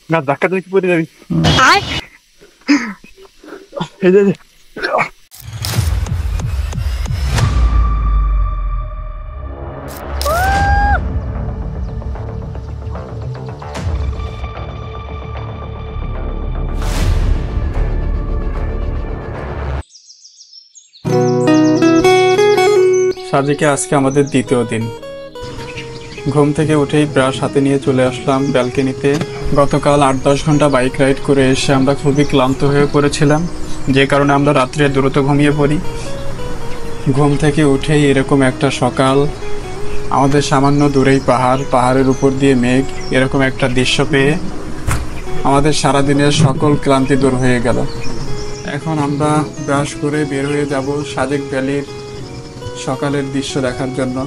গাছ ধাক্কা দিয়ে কি পড়ে যাবি। এই যে সাজেকে আজকে আমাদের দ্বিতীয় দিন। ঘুম থেকে উঠেই ব্রাশ হাতে নিয়ে চলে আসলাম ব্যালকনিতে। গতকাল 8-10 ঘন্টা বাইক রাইড করে এসে আমরা খুবই ক্লান্ত হয়ে পড়েছিলাম, যে কারণে আমরা রাত্রে দ্রুত ঘুমিয়ে পড়ি। ঘুম থেকে উঠেই এরকম একটা সকাল, আমাদের সামান্য দূরেই পাহাড়ের উপর দিয়ে মেঘ, এরকম একটা দৃশ্য পেয়ে আমাদের সারাদিনের সকল ক্লান্তি দূর হয়ে গেল। এখন আমরা ব্রাশ করে বের হয়ে যাব সাজেক ভ্যালির সকালের দৃশ্য দেখার জন্য।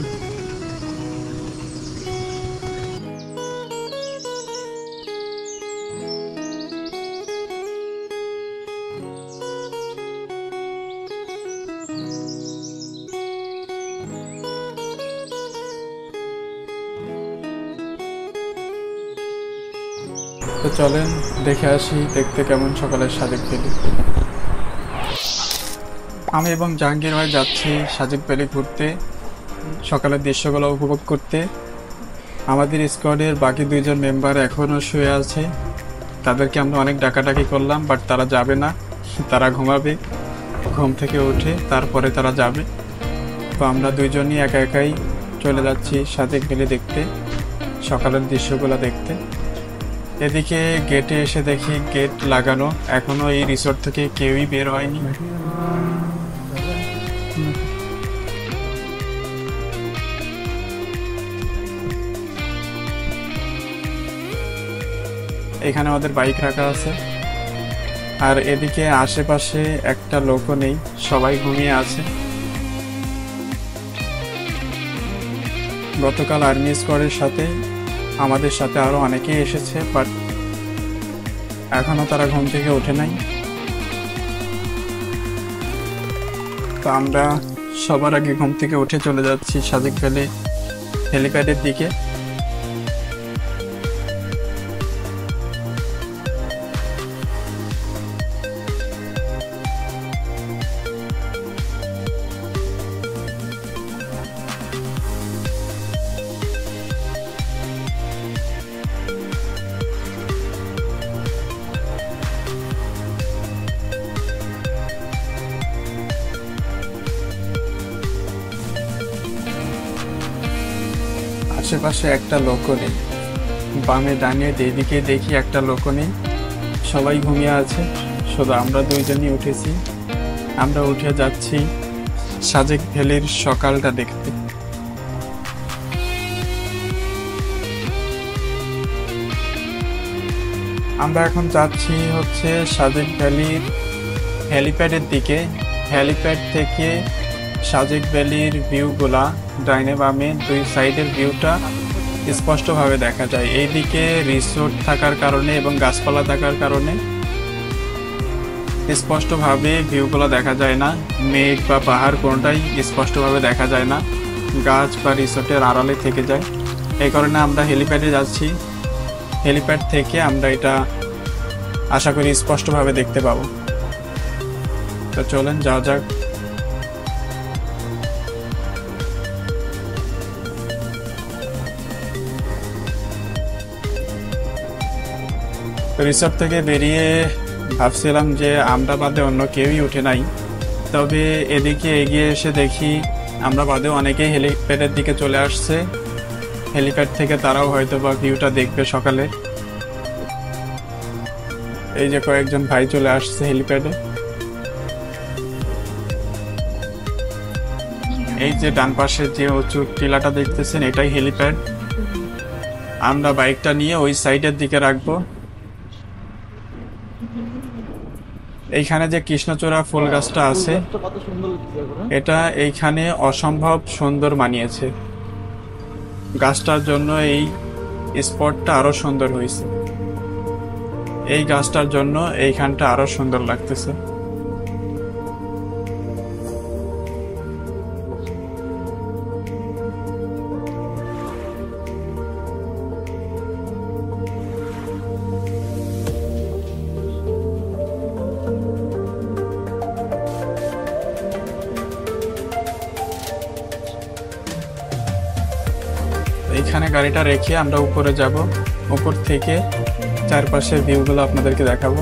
তো চলেন দেখে আসি দেখতে কেমন সকালের সাজেক ভ্যালি। আমি এবং জাহাঙ্গীর ভাই যাচ্ছি সাজেক ভ্যালি ঘুরতে, সকালের দৃশ্যগুলো উপভোগ করতে। আমাদের স্কোয়াডের বাকি 2জন মেম্বার এখনও শুয়ে আছে, তাদেরকে আমরা অনেক ডাকাডাকি করলাম, বাট তারা যাবে না, তারা ঘুমাবে। ঘুম থেকে উঠে তারপরে তারা যাবে। তো আমরা 2জনই একা একাই চলে যাচ্ছি সাজেক ভ্যালি দেখতে, সকালের দৃশ্যগুলো দেখতে। এদিকে গেটে এসে দেখি গেট লাগানো, এখনো এই রিসোর্ট থেকে কেউই বের হয়নি। এখানে আমাদের বাইক রাখা আছে, আর এদিকে আশেপাশে একটা লোকও নেই, সবাই ঘুমিয়ে আছে। গতকাল আর্মি স্কোয়াডের সাথে আমাদের সাথে আরো অনেকেই এসেছে, বাট এখনো তারা ঘুম থেকে ওঠে নাই। তো আমরা সবার আগে ঘুম থেকে উঠে চলে যাচ্ছি সাজেক ভ্যালি হেলিপ্যাডের দিকে। আশেপাশে একটা লোকও নেই, বামে ডানে যেদিকে দেখি একটা লোকও নেই, সবাই ঘুমিয়ে আছে, শুধু আমরা 2জনই উঠেছি। আমরা উঠে যাচ্ছি সাজেক ভ্যালির সকালটা দেখতে। আমরা এখন যাচ্ছি হচ্ছে সাজেক ভ্যালির হেলিপ্যাডের দিকে। হেলিপ্যাড থেকে সাজেক ভ্যালির ভিউগুলা ডাইনে বামে 2 সাইডের ভিউটা স্পষ্টভাবে দেখা যায়। এইদিকে রিসোর্ট থাকার কারণে এবং গাছপালা থাকার কারণে স্পষ্টভাবে ভিউগুলো দেখা যায় না, মেঘ বা পাহাড় কোনোটাই স্পষ্টভাবে দেখা যায় না, গাছ বা রিসোর্টের আড়ালে থেকে যায়। এই কারণে আমরা হেলিপ্যাডে যাচ্ছি, হেলিপ্যাড থেকে আমরা এটা আশা করি স্পষ্টভাবে দেখতে পাবো। তো চলেন যাওয়া যাক। রিসোর্ট থেকে বেরিয়ে ভাবছিলাম যে আমরা বাদে অন্য কেউই উঠে নাই, তবে এদিকে এগিয়ে এসে দেখি আমরা বাদে অনেকেই হেলিপ্যাডের দিকে চলে আসছে। হেলিপ্যাড থেকে তারাও হয়তো বা ভিউটা দেখবে সকালে। এই যে কয়েকজন ভাই চলে আসছে হেলিপ্যাডে। এই যে ডান পাশে যে উঁচু টিলাটা দেখতেছেন এটাই হেলিপ্যাড। আমরা বাইকটা নিয়ে ওই সাইডের দিকে রাখবো। এইখানে যে কৃষ্ণচূড়া ফুল গাছটা আছে, এটা এইখানে অসম্ভব সুন্দর মানিয়েছে। গাছটার জন্য এই স্পটটা আরো সুন্দর হয়েছে, এই গাছটার জন্য এইখানটা আরো সুন্দর লাগতেছে। গাড়িটা রেখে আমরা উপরে যাব, উপর থেকে চারপাশের ভিউগুলো আপনাদেরকে দেখাবো।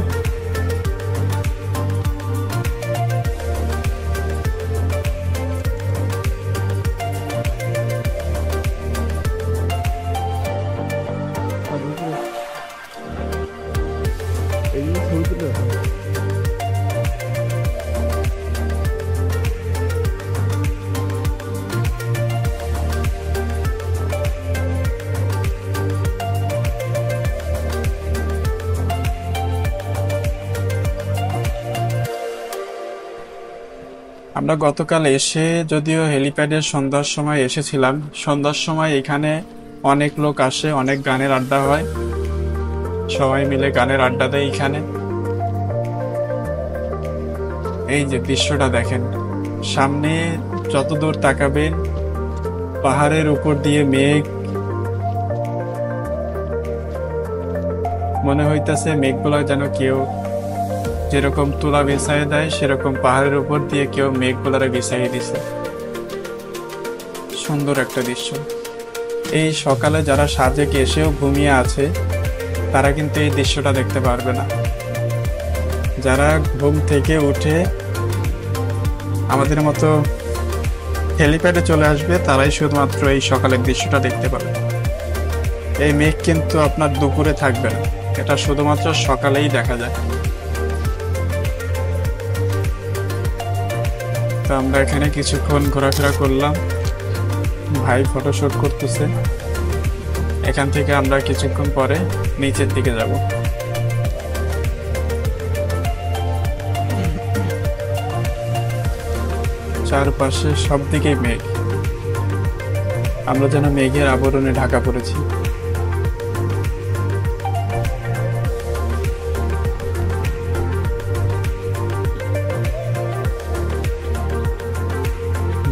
আমরা গতকাল এসে যদিও হেলিপ্যাডের সন্ধ্যার সময় এসেছিলাম, সন্ধ্যার সময় এখানে অনেক লোক আসে, অনেক গানের আড্ডা হয়, সবাই মিলে গানের আড্ডা দেয় এখানে। এই যে দৃশ্যটা দেখেন, সামনে যত দূর তাকাবেন পাহাড়ের উপর দিয়ে মেঘ, মনে হইতেছে মেঘগুলা যেন কেউ যেরকম তুলা বিছাইয়ে দেয় সেরকম পাহাড়ের উপর দিয়ে কেউ মেঘগুলারে বিছাইয়ে দিছে। সুন্দর একটা দৃশ্য। এই সকালে যারা সাজেক এসেও ঘুমিয়ে আছে তারা কিন্তু এই দৃশ্যটা দেখতে পারবে না। যারা ঘুম থেকে উঠে আমাদের মতো হেলিপ্যাডে চলে আসবে তারাই শুধুমাত্র এই সকালের দৃশ্যটা দেখতে পাবে। এই মেঘ কিন্তু আপনার দুপুরে থাকবে না, এটা শুধুমাত্র সকালেই দেখা যায়। তো আমরা এখানে কিছুক্ষণ ঘোরাফেরা করলাম, ভাই ফটোশুট করতেছে। এখান থেকে আমরা কিছুক্ষণ পরে নিচের দিকে যাব। চারপাশে সব দিকেই মেঘ, আমরা যেন মেঘের আবরণে ঢাকা পড়েছি।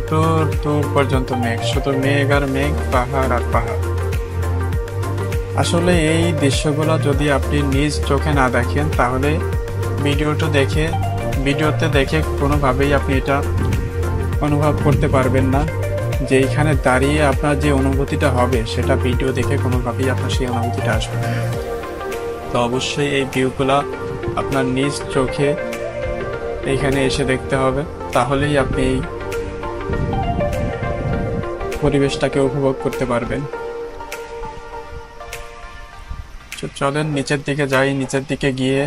দূর দূর পর্যন্ত মেঘ, শুধু মেঘ আর মেঘ, পাহাড় আর পাহাড়। আসলে এই দৃশ্যগুলো যদি আপনি নিজ চোখে না দেখেন তাহলে ভিডিওতে দেখে কোনোভাবেই আপনি এটা অনুভব করতে পারবেন না, যে এখানে দাঁড়িয়ে আপনার যে অনুভূতিটা হবে সেটা ভিডিও দেখে কোনোভাবেই আপনার সেই অনুভূতিটা আসবে না। তো অবশ্যই এই ভিউগুলা আপনার নিজ চোখে এখানে এসে দেখতে হবে, তাহলেই আপনি এই পরিবেশটাকে উপভোগ করতে পারবেন। চলেন নিচের দিকে যাই, নিচের দিকে গিয়ে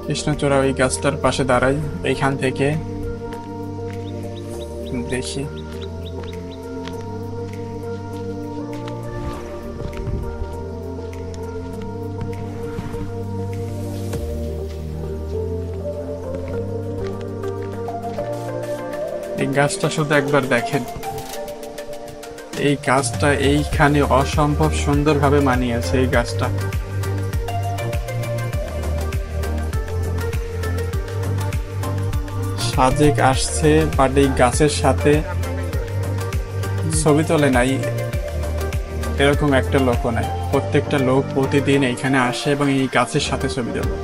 কৃষ্ণচূড়া ওই গাছটার পাশে দাঁড়াই, এইখান থেকে দেখি। এই গাছটা শুধু একবার দেখেন, এই গাছটা এইখানে অসম্ভব সুন্দরভাবে মানিয়েছে। এই গাছটা সাজেক আসছে বাট এই গাছের সাথে ছবি তোলে নাই এরকম একটা লোকও নাই। প্রত্যেকটা লোক প্রতিদিন এইখানে আসে এবং এই গাছের সাথে ছবি তোলে।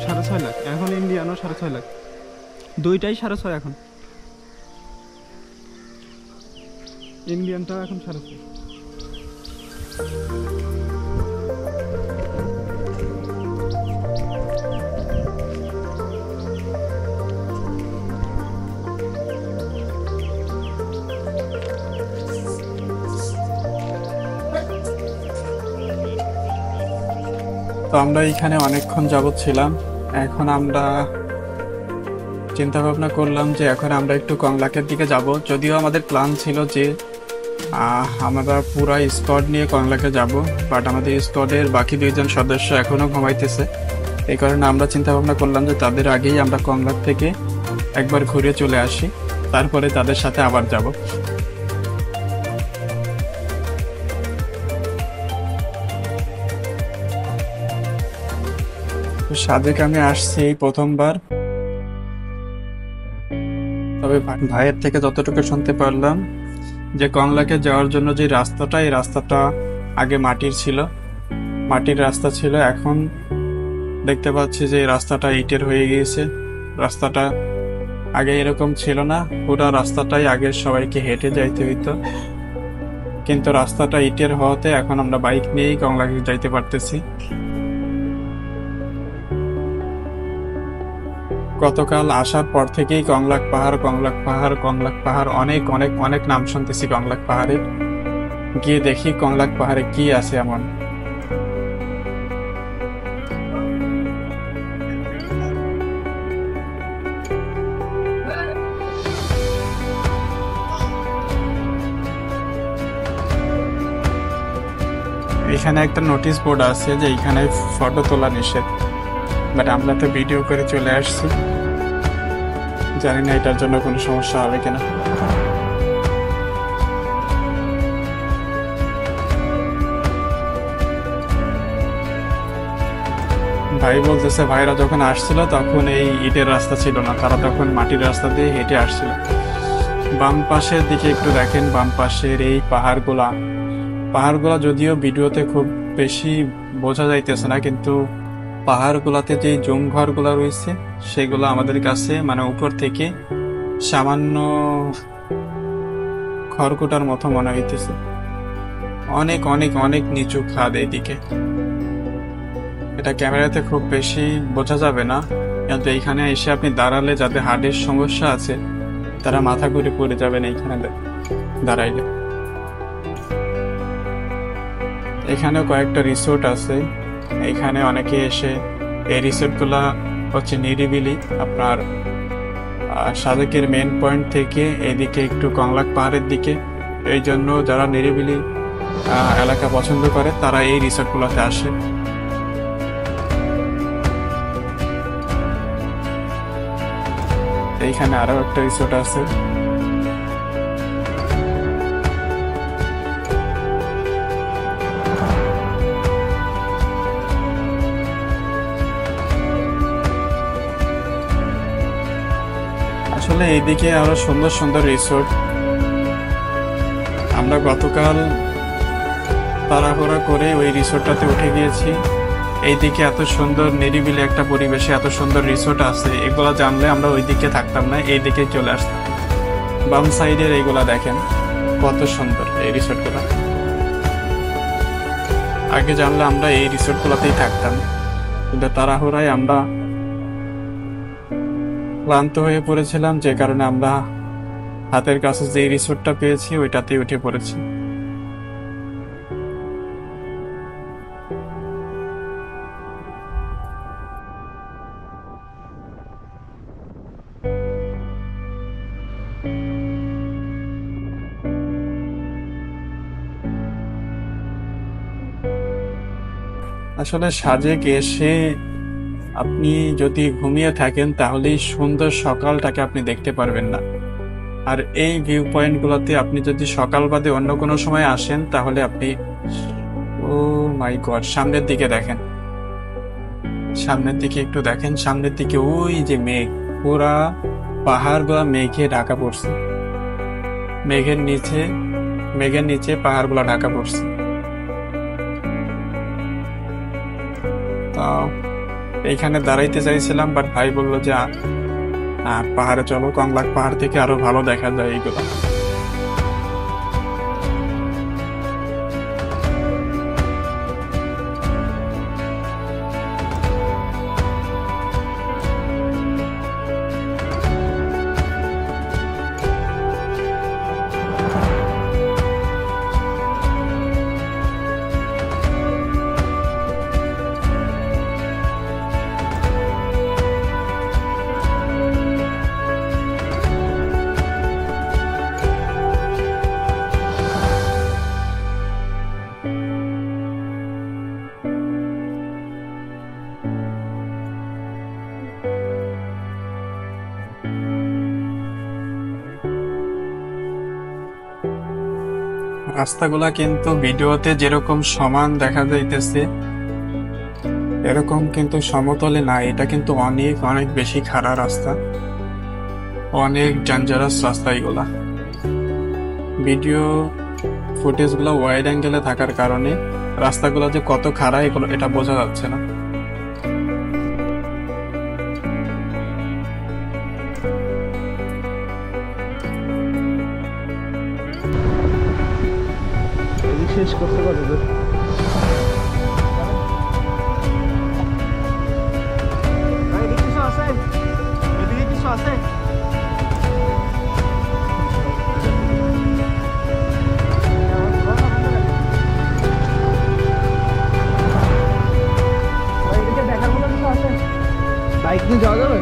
$6.5 লাখ এখন, ইন্ডিয়ানও 6.5 লাখ, দুইটাই 6.5 এখন। ইন্ডিয়ানটাও এখন 6.5। তো আমরা এখানে অনেকক্ষণ যাবৎ ছিলাম। এখন আমরা চিন্তা ভাবনা করলাম যে এখন আমরা একটু কংলাকের দিকে যাব। যদিও আমাদের প্ল্যান ছিল যে আমরা পুরা স্কোয়াড নিয়ে কংলাকে যাব, বাট আমাদের স্কোয়াডের বাকি 2জন সদস্য এখনো ঘুমাইতেছে। এই কারণে আমরা চিন্তা ভাবনা করলাম যে তাদের আগেই আমরা কংলাক থেকে একবার ঘুরে চলে আসি, তারপরে তাদের সাথে আবার যাব। সাজেক আমি আসছি এই প্রথমবার। তবে ভাইয়ের থেকে যতটুকু শুনতে পারলাম যে কংলাকে যাওয়ার জন্য যে রাস্তাটা, এই রাস্তাটা আগে মাটির রাস্তা ছিল। এখন দেখতে পাচ্ছি যে এই রাস্তাটা ইটের হয়ে গিয়েছে। রাস্তাটা আগে এরকম ছিল না, পুরো রাস্তাটাই আগে সবাইকে হেঁটে যাইতে হইতো, কিন্তু রাস্তাটা ইটের হওয়াতে এখন আমরা বাইক নিয়েই কংলাকে যাইতে পারতেছি। গতকাল আসার পর থেকেই কংলাক পাহাড় অনেক অনেক অনেক নাম শুনতেছি কংলাক পাহাড়ের। গিয়ে দেখি কংলাক পাহাড়ে কি আছে এমন। এখানে একটা নোটিশ বোর্ড আছে যে এখানে ফটো তোলা নিষেধ, বাট আমরা তো ভিডিও করে চলে আসছি, জানি না এটার জন্য কোনো সমস্যা হবে কিনা। ভাই বলতেছে ভাইরা যখন আসছিল তখন এই ইটের রাস্তা ছিল না, তারা তখন মাটির রাস্তা দিয়ে হেঁটে আসছিল। বাম পাশের দিকে একটু দেখেন, বাম পাশের এই পাহাড়গুলা যদিও ভিডিওতে খুব বেশি বোঝা যাইতেছে না, কিন্তু পাহাড়গুলাতে যে জুম ঘরগুলা রয়েছে সেগুলো আমাদের কাছে মানে উপর থেকে সামান্য খড়কুটার মতো মনে হইতেছে। অনেক অনেক অনেক নিচু খাদ এইদিকে। এটা ক্যামেরাতে খুব বেশি বোঝা যাবে না, কিন্তু এইখানে এসে আপনি দাঁড়ালে যাদের হার্টের সমস্যা আছে তারা মাথা ঘুরে পড়ে যাবেন এইখানে দাঁড়াইলে। এখানেও কয়েকটা রিসোর্ট আছে, এখানে অনেকে এসে, এই রিসোর্টগুলা হচ্ছে নিরিবিলি। আপনার সাজেকের মেন পয়েন্ট থেকে এদিকে একটু কংলাক পাহাড়ের দিকে, এই জন্য যারা নিরিবিলি এলাকা পছন্দ করে তারা এই রিসোর্টগুলোতে আসে। এইখানে আরো একটা রিসোর্ট আছে। আসলে এইদিকে আরো সুন্দর সুন্দর রিসোর্ট। আমরা গতকাল তাড়াহুড়া করে ওই রিসোর্টটাতে উঠে গিয়েছি। এইদিকে এত সুন্দর নিরিবিলি একটা পরিবেশে এত সুন্দর রিসোর্ট আছে, এগুলা জানলে আমরা ওই দিকে থাকতাম না, এই দিকে চলে আসতাম। বাম সাইডের এইগুলা দেখেন কত সুন্দর এই রিসোর্টগুলা। আগে জানলে আমরা এই রিসোর্টগুলোতেই থাকতাম, কিন্তু তাড়াহুড়ায় আমরা ক্লান্ত হয়ে পড়েছিলাম, যে কারণে আমরা হাতের কাছে যে রিসোর্টটা পেয়েছি ওইটাতেই উঠে পড়েছি। আসলে সাজেক এসে আপনি যদি ঘুমিয়ে থাকেন তাহলে সুন্দর সকালটাকে আপনি দেখতে পারবেন না। আর এই ভিউ পয়েন্ট গুলোতে আপনি যদি সকাল বাদে অন্য কোনো সময় আসেন তাহলে আপনি, ও মাই গড, সামনের দিকে দেখেন, সামনের দিকে একটু দেখেন, সামনের দিকে ওই যে মেঘ, পুরা পাহাড়গুলা মেঘে ঢাকা পড়ছে, মেঘের নিচে পাহাড়গুলা ঢাকা পড়ছে। এইখানে দাঁড়াইতে চাইছিলাম, বাট ভাই বললো যে পাহাড়ে চলো, কংলাক পাহাড় থেকে আরো ভালো দেখা যায় এইগুলো। রাস্তাগুলা কিন্তু ভিডিওতে যেরকম সমান দেখা যাইতেছে এরকম কিন্তু সমতলে না, এটা কিন্তু অনেক অনেক বেশি খাড়া রাস্তা। অনেক ডেঞ্জারাস রাস্তা এগুলা। ভিডিও ফুটেজগুলো ওয়াইড অ্যাঙ্গেলে থাকার কারণে রাস্তাগুলো যে কত খারাপ এগুলো এটা বোঝা যাচ্ছে না। শেষ করতে পারবে কিছু আছে, এদিকে কিছু আছে। দেখার মতো কিছু আছে? বাইক নিয়ে যাওয়া যাবে?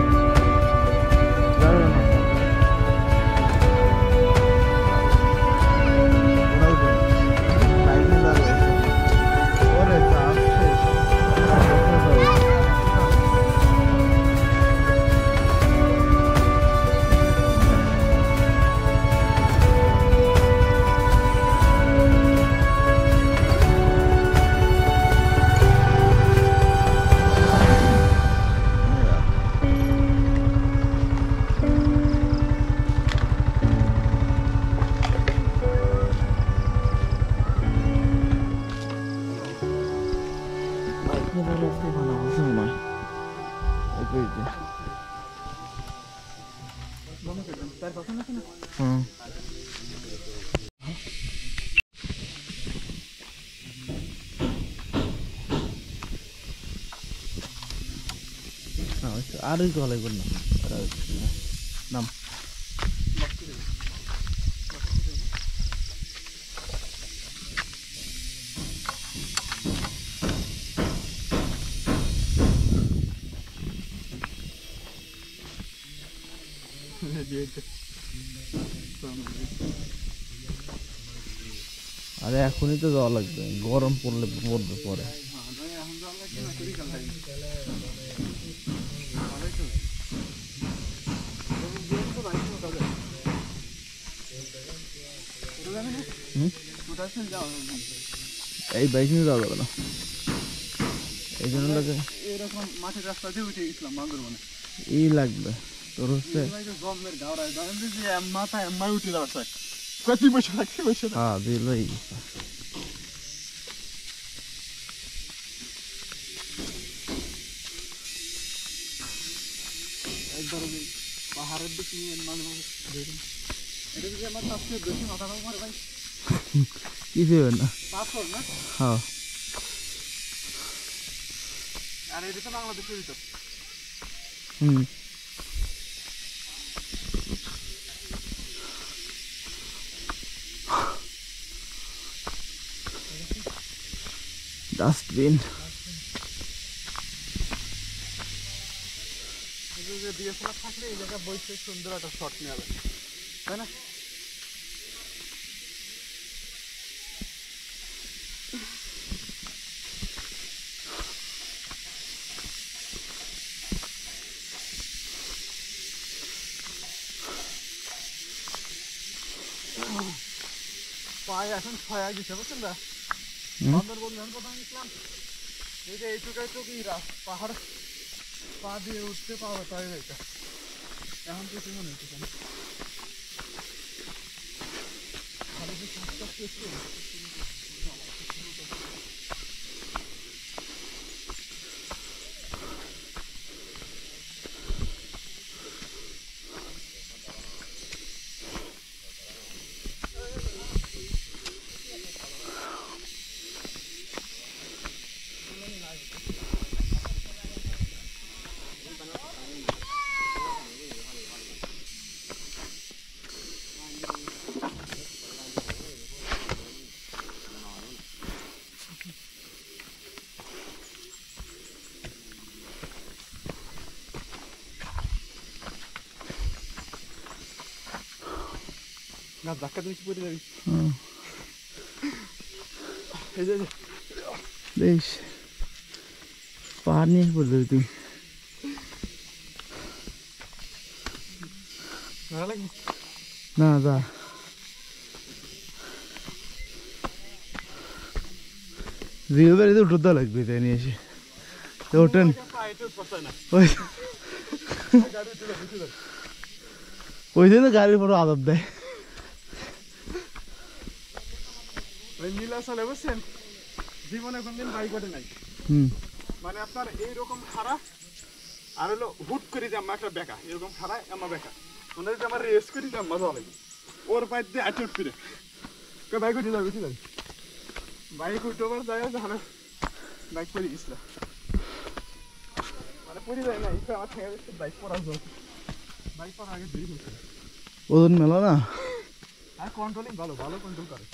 আর ওই গলায় বল না নাম আরে এখনই তো যাওয়া লাগবে, গরম পড়লে পড়বে পরে। এই বাইক নিয়ে যাওয়া যাবে না, এই জন্য লাগে এরকম মাঠের রাস্তা দিয়ে উঠে গেছিলাম বান্দরবনে। এই লাগবে তোর হচ্ছে মাথায় উঠে যাওয়ার কত পয়সা লাগছে? পয়সা হ্যাঁ দিলই একবার পাহাড়ের দিকে মাঝে মাঝে এটা যদি আমার সবচেয়ে বেশি মাথা আমার ভাই কিছু না পাথর না। হ্যাঁ আর এটা তো বাংলাদেশের ভিতর। ডাস্টবিন ডিএসএলআর থাকলে এই জায়গায় বসে সুন্দর একটা শট নেওয়া যাবে, তাই না? পায়ে এখন ছয়া গেছে বুঝছেন না? বান্দরবন যখন প্রথম গেছিলাম এই যে এইটুকুই পাহাড় পা দিয়ে উঠতে পাওয়া তাই এটা এখন কিছু মনে হচ্ছে না। না ধাক্কা দিয়েছি পড়ে যাবি। বেশ পানি পড়ে যাবি তুই। না যা রিও বাড়িতে উঠে দেওয়া লাগবে তাই নিয়ে এসে ওঠেন ওই জন্য গাড়ির বড় আদব দেয়। ওই নীলা চলে বুঝছেন, জীবনে কোনদিন বাইক ওঠে নাই। মানে আপনার এইরকম খারাপ আর হলো হুট করে যে আমার একটা বেকা এরকম খারাপ আমার বেকা মনে হয় আমার রেস করে যে মজা লাগে ওর পায়ে দিয়ে আটে উঠতে রে বাইক উঠে যাবে বাইক উঠোবার যায় জানা বাইক পরে গেছিল মানে পরে যায় না ইচ্ছা আমার ঠেঙে দিচ্ছে বাইক পরার জন্য বাইক পরার আগে দেরি করছে ওজন মেলা না আর কন্ট্রোলিং ভালো ভালো কন্ট্রোল করে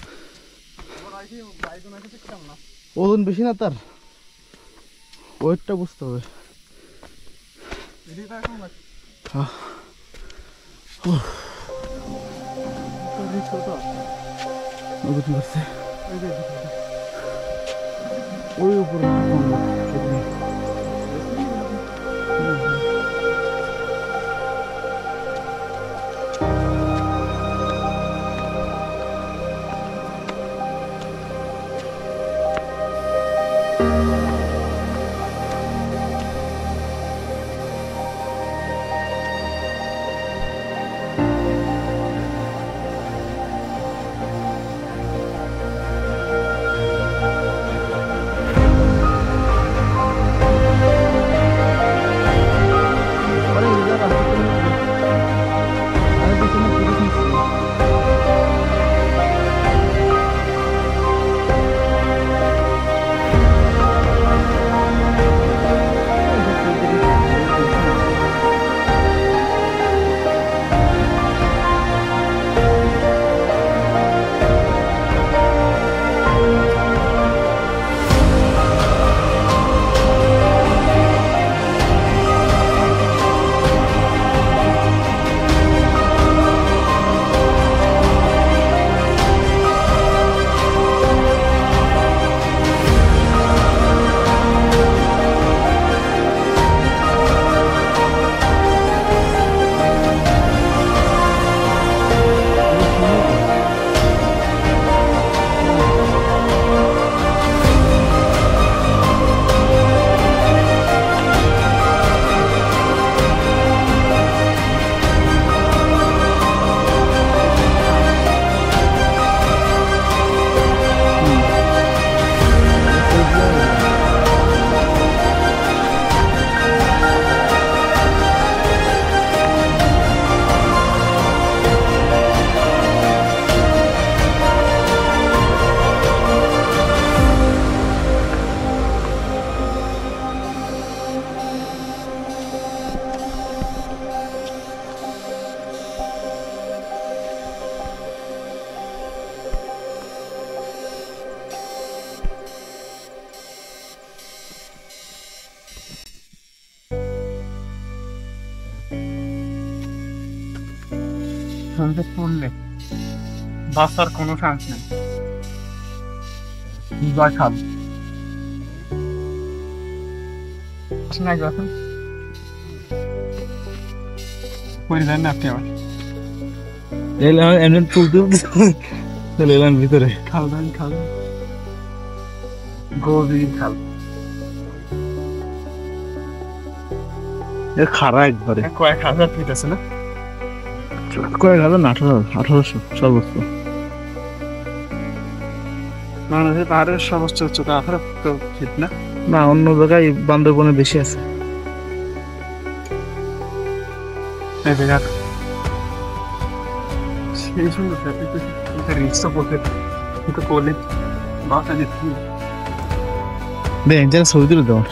ওর আগে বাইক ওনার কাছে কেমন না ওজন বেশি না তার ওয়েটটা বুঝতে হবে এদিকে এখন ওই উপরে পড়লে বাঁচার কোনো চান্স নেই খাল পরিবার না আপনি আমার এমন তুলতে চলে এলাম ভিতরে খাল গভীর খাল খারা একবারে কয়েক হাজার ফিট আছে না কয়েক হাজার না 1800 সর্বোচ্চ বাংলাদেশের পাহাড়ের সর্বোচ্চ উচ্চতা 18 ফিট না না অন্য জায়গায় বান্দরবনে বেশি আছে সেই সুন্দর রিক্সা করতে করলে বাসা দিচ্ছি যেন ছবি তুলে দেওয়ার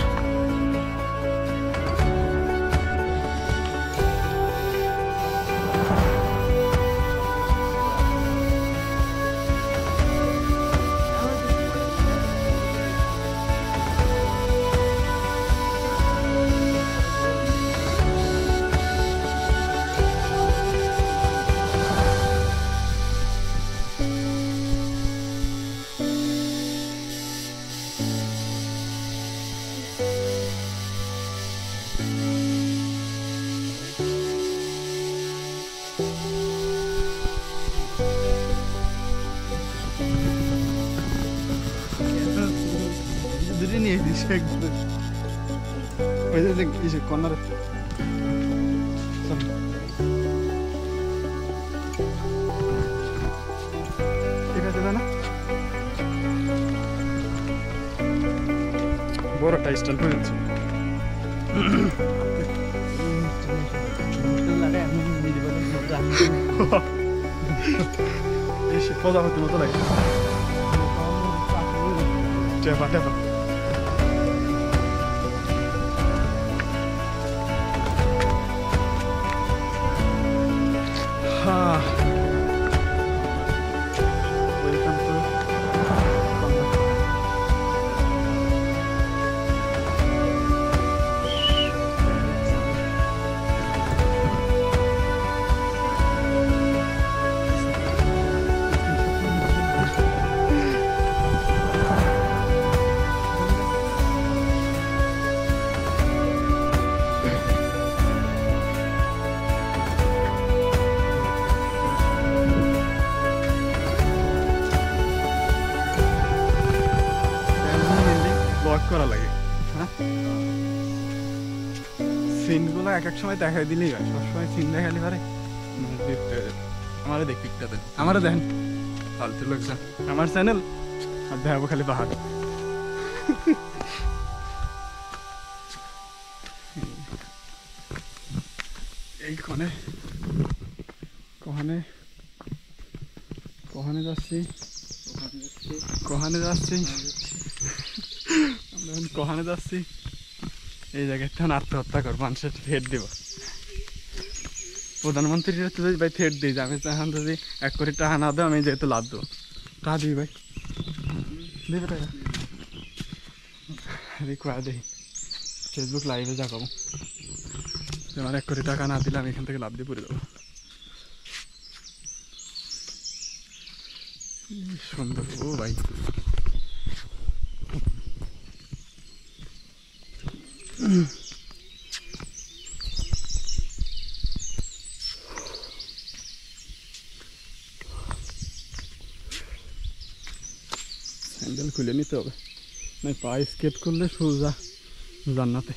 কর্নার বড়টা স্টাইল করেছে। প্রজাপতির মতো লাগে। টেপা টেপা ওয়েলকাম টু করা লাগে। হ্যাঁ, সিনগুলো এক এক সময় দেখাই দিলেই হয়, সবসময় সিন দেখালি পারে আমারে দেখ পিকটা দেন, আমারে দেখেন ফালতু লোকজন, আমার চ্যানেল আর দেখাবো খালি পাহাড়। এইখানে কহানে কহানে যাচ্ছি কহানে যাচ্ছি আমরা এখন কহানে যাচ্ছি। এই জায়গাটা আত্মহত্যা করবো, মানুষের থ্রেট দিব। প্রধানমন্ত্রীর যদি ভাই থ্রেট দিই যে আমি এখন যদি 1 কোটি টাকা না দেবো আমি যেহেতু লাভ দেবো, টাকা দিবি ভাই, দিবে টাকা রিকোয়ার দিই। ফেসবুক লাইভে যাবো, আমার 1 কোটি টাকা না দিলে আমি এখান থেকে লাভ দিয়ে পড়ে দেবো। সুন্দর ও ভাই, স্যান্ডেল খুলে নিতে হবে, না পা স্কেট করলে সোজা জান্নাতে।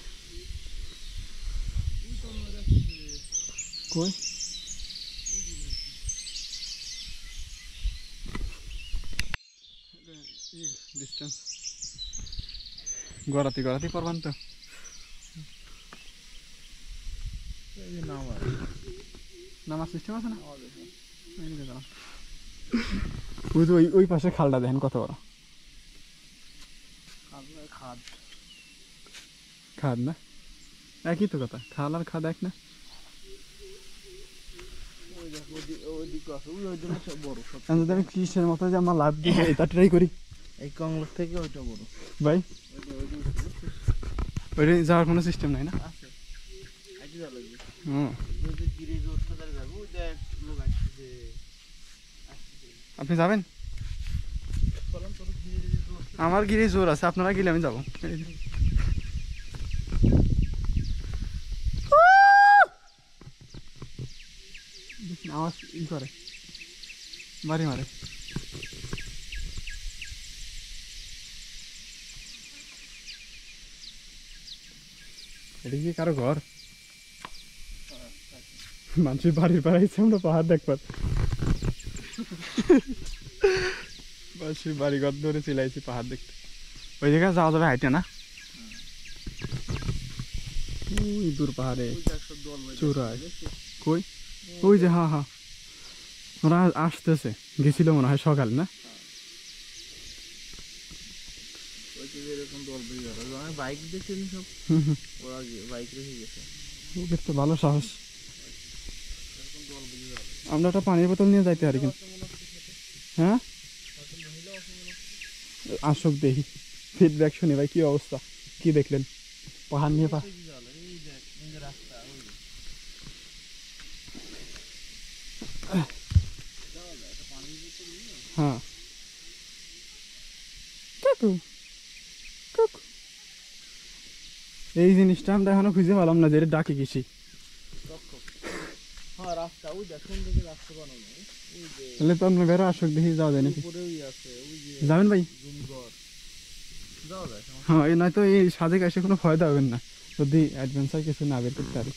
কই ডিস্টেন্স গড়াতি গড়াতি পারবান তো। নামার সিস্টেম আছে না? ওই তো ওই পাশে খালটা দেখেন কত বড় খাদ, খাদ না একই তো কথা, খাল আর খাদ এক না? যদি আমি কৃষ্ণের মতো যে আমার লাভ দিয়ে এটা ট্রাই করি, এই কংগ্রেস থেকে ওইটা বড় ভাই ওইটা যাওয়ার কোনো সিস্টেম নাই না? হুম, আপনি যাবেন? আমার গিরে জোর আছে, আপনারা গেলে আমি যাবো। আওয়াজ ই করে বাড়ি মারে। এটা কি কারো ঘর? মানুষের বাড়ির বাড়াইছে, আমরা পাহাড় দেখবার মানুষের বাড়ি ঘর ধরে চিলাইছি পাহাড় দেখতে। ওই জায়গায় যাওয়া যাবে হাইটে না? ওই দূর পাহাড়ে চূড়ায় কই ওই যে, হ্যাঁ হ্যাঁ ওরা আসতেছে, গেছিল মনে হয় সকাল না? বাইক দেখে সব ওরা বাইক রেখে গেছে, ওদের তো ভালো সাহস। আমরা একটা পানির বোতল নিয়ে যাইতে পারি কিন্তু। হ্যাঁ আসুক দেখি, ফিডব্যাক শুনি ভাই কি অবস্থা, কি দেখলেন পাহাড় নিয়ে? হ্যাঁ কাকু কাকু, এই জিনিসটা আমরা এখনো খুঁজে পেলাম না যে এটা ডাকে কিসি। তাহলে তো আপনার বেরো আসুক দেখি, যাওয়া যায় নাকি? যাবেন ভাই? হ্যাঁ, এই নয়তো এই সাজে এসে কোনো ফায়দা হবেন না যদি অ্যাডভেঞ্চার কিছু না বের করতে পারি।